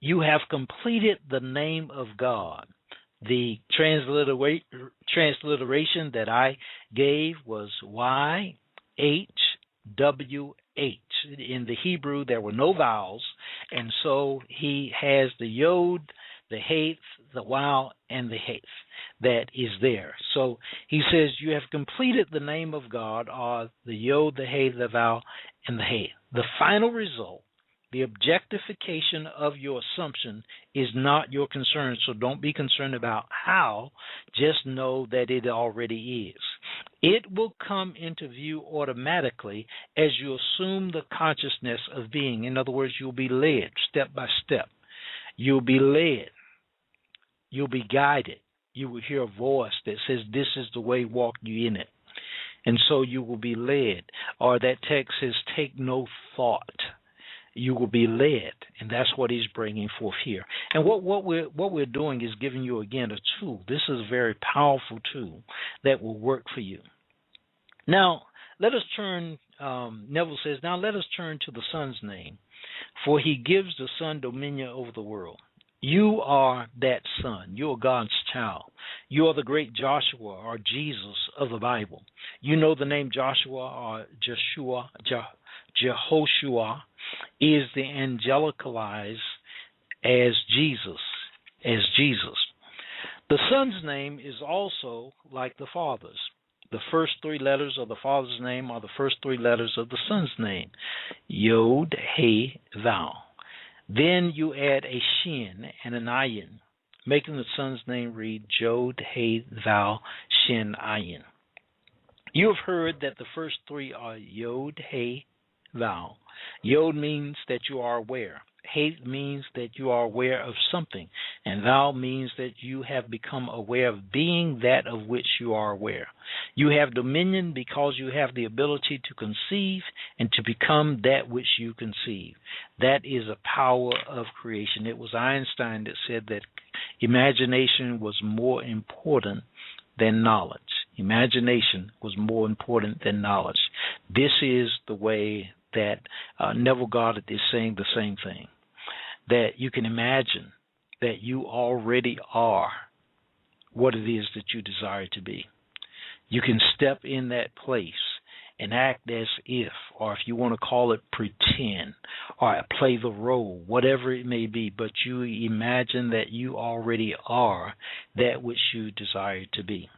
You have completed the name of God. The transliteration that I gave was YHWH. In the Hebrew, there were no vowels, and so he has the yod, the hey, the wow, and the hey that is there. So he says, you have completed the name of God, or the yod, the hey, the vowel, and the hey. The final result, the objectification of your assumption, is not your concern, so don't be concerned about how. Just know that it already is. It will come into view automatically as you assume the consciousness of being. In other words, you'll be led step by step. You'll be led. You'll be guided. You will hear a voice that says, this is the way, walk you in it. And so you will be led. Or that text says, take no thought. You will be led, and that's what he's bringing forth here. And what we're doing is giving you, again, a tool. This is a very powerful tool that will work for you. Now, let us turn, Neville says, now let us turn to the Son's name, for he gives the Son dominion over the world. You are that Son. You are God's child. You are the great Joshua or Jesus of the Bible. You know the name Joshua or Jehoshua is the angelicalized as Jesus. The Son's name is also like the Father's. The first three letters of the Father's name are the first three letters of the Son's name. Yod, He, Vav. Then you add a shin and an ayin, making the Son's name read Jod, He, Vav, Shin, Ayin. You have heard that the first three are Yod, He, Vav. Yod means that you are aware. He means that you are aware of something. And Vav means that you have become aware of being that of which you are aware. You have dominion because you have the ability to conceive and to become that which you conceive. That is a power of creation. It was Einstein that said that imagination was more important than knowledge. Imagination was more important than knowledge. This is the way that Neville Goddard is saying the same thing, that you can imagine that you already are what it is that you desire to be. You can step in that place and act as if, or if you want to call it pretend, or play the role, whatever it may be, but you imagine that you already are that which you desire to be.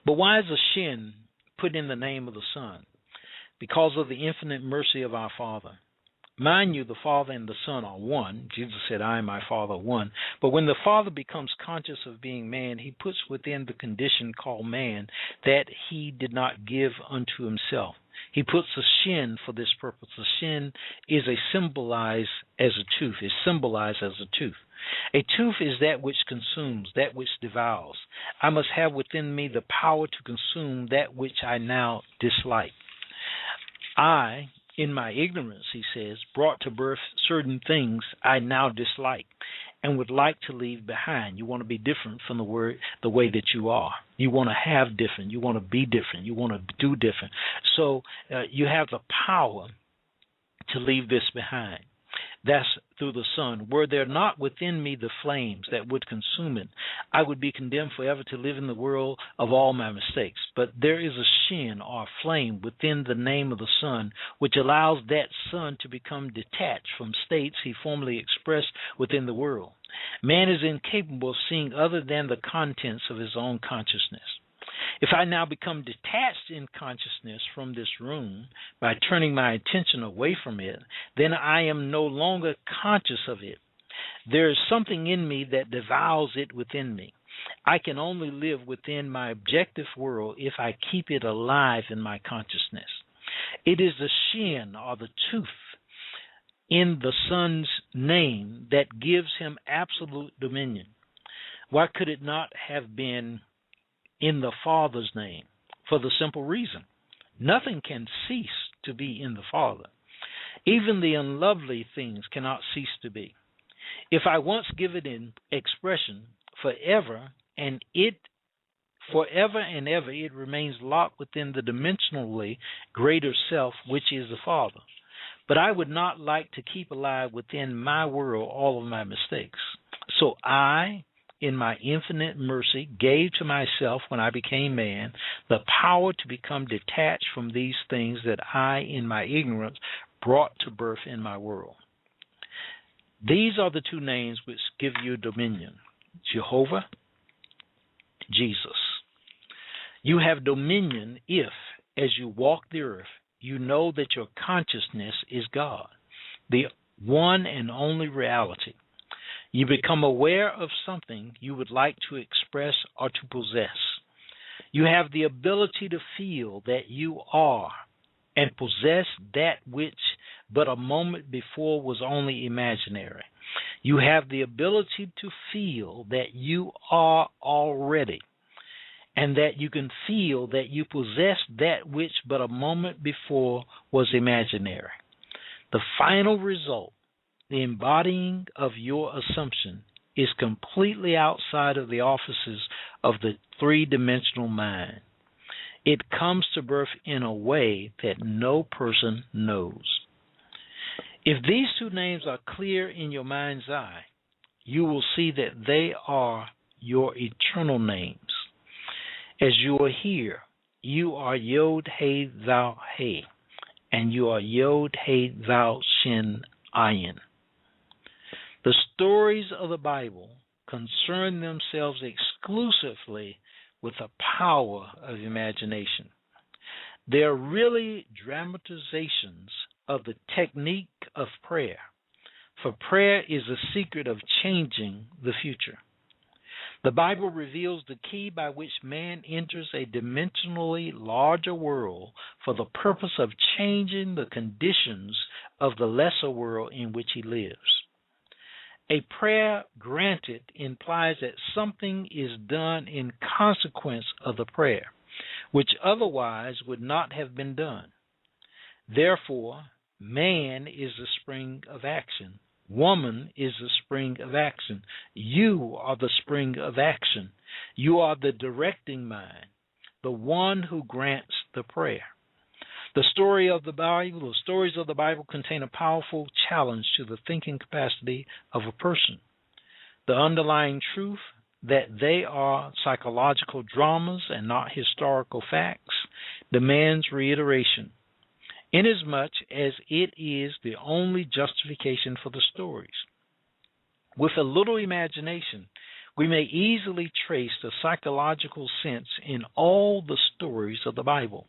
But why is a shin put in the name of the Son? Because of the infinite mercy of our Father. Mind you, the Father and the Son are one. Jesus said, I and my Father are one. But when the Father becomes conscious of being man, he puts within the condition called man that he did not give unto himself. He puts a shin for this purpose. The shin is symbolized as a tooth. A tooth is that which consumes, that which devours. I must have within me the power to consume that which I now dislike. I, in my ignorance, he says, brought to birth certain things I now dislike and would like to leave behind. You want to be different from the way that you are. You want to have different. You want to be different. You want to do different. So you have the power to leave this behind. That's through the Son. Were there not within me the flames that would consume it, I would be condemned forever to live in the world of all my mistakes. But there is a shin or flame within the name of the Son, which allows that Son to become detached from states he formerly expressed within the world. Man is incapable of seeing other than the contents of his own consciousness. If I now become detached in consciousness from this room by turning my attention away from it, then I am no longer conscious of it. There is something in me that devours it within me. I can only live within my objective world if I keep it alive in my consciousness. It is the shin or the tooth in the Son's name that gives him absolute dominion. Why could it not have been in the Father's name? For the simple reason, nothing can cease to be in the Father. Even the unlovely things cannot cease to be. If I once give it in expression, forever and ever it remains locked within the dimensionally greater self, which is the Father. But I would not like to keep alive within my world all of my mistakes. So I, in my infinite mercy, gave to myself, when I became man, the power to become detached from these things that I, in my ignorance, brought to birth in my world. These are the two names which give you dominion: Jehovah, Jesus. You have dominion if, as you walk the earth, you know that your consciousness is God, the one and only reality. You become aware of something you would like to express or to possess. You have the ability to feel that you are and possess that which but a moment before was only imaginary. You have the ability to feel that you are already, and that you can feel that you possess that which but a moment before was imaginary. The final result, the embodying of your assumption, is completely outside of the offices of the three-dimensional mind. It comes to birth in a way that no person knows. If these two names are clear in your mind's eye, you will see that they are your eternal names. As you are here, you are Yod He Thou He, and you are Yod He Thou Shin Ayin. The stories of the Bible concern themselves exclusively with the power of imagination. They are really dramatizations of the technique of prayer, for prayer is the secret of changing the future. The Bible reveals the key by which man enters a dimensionally larger world for the purpose of changing the conditions of the lesser world in which he lives. A prayer granted implies that something is done in consequence of the prayer, which otherwise would not have been done. Therefore, man is the spring of action. Woman is the spring of action. You are the spring of action. You are the directing mind, the one who grants the prayer. The stories of the Bible contain a powerful challenge to the thinking capacity of a person. The underlying truth that they are psychological dramas and not historical facts demands reiteration, inasmuch as it is the only justification for the stories. With a little imagination, we may easily trace the psychological sense in all the stories of the Bible.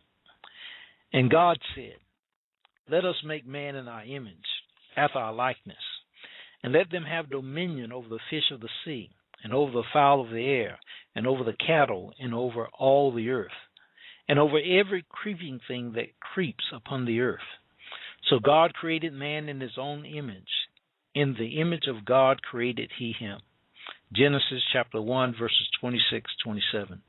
And God said, "Let us make man in our image, after our likeness, and let them have dominion over the fish of the sea, and over the fowl of the air, and over the cattle, and over all the earth, and over every creeping thing that creeps upon the earth." So God created man in his own image. In the image of God created he him. Genesis chapter 1, verses 26-27.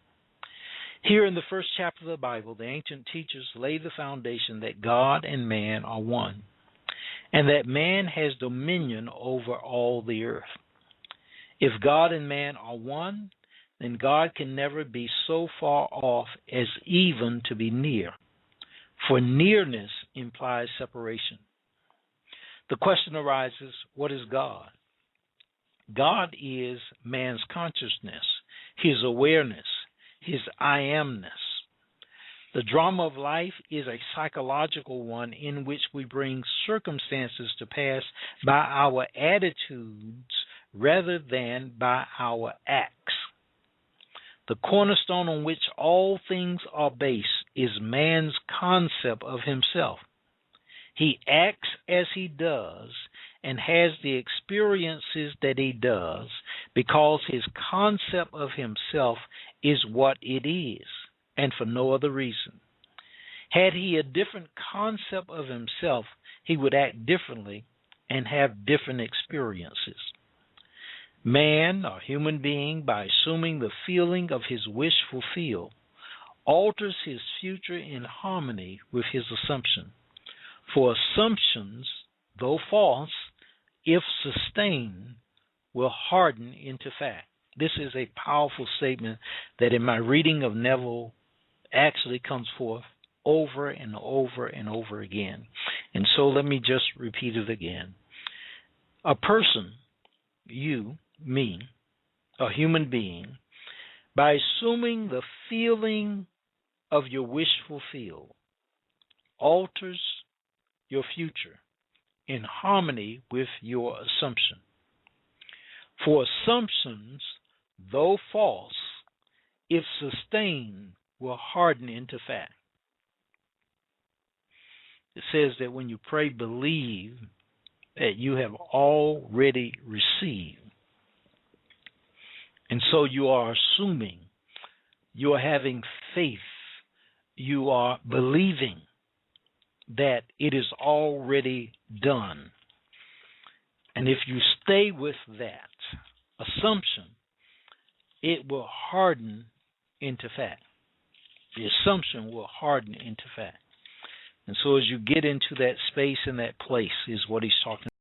Here in the first chapter of the Bible, the ancient teachers lay the foundation that God and man are one, and that man has dominion over all the earth. If God and man are one, then God can never be so far off as even to be near, for nearness implies separation. The question arises, what is God? God is man's consciousness, his awareness, his I amness. The drama of life is a psychological one in which we bring circumstances to pass by our attitudes rather than by our acts. The cornerstone on which all things are based is man's concept of himself. He acts as he does and has the experiences that he does because his concept of himself is what it is, and for no other reason. Had he a different concept of himself, he would act differently and have different experiences. Man, or human being, by assuming the feeling of his wish fulfilled, alters his future in harmony with his assumption. For assumptions, though false, if sustained, will harden into fact. This is a powerful statement that in my reading of Neville actually comes forth over and over and over again. And so let me just repeat it again. A person, you, me, a human being, by assuming the feeling of your wish fulfilled, alters your future in harmony with your assumption. For assumptions, though false, if sustained, will harden into fact. It says that when you pray, believe that you have already received. And so you are assuming, you are having faith, you are believing that it is already done. And if you stay with that assumption, it will harden into fact. The assumption will harden into fact. And so as you get into that space and that place is what he's talking about.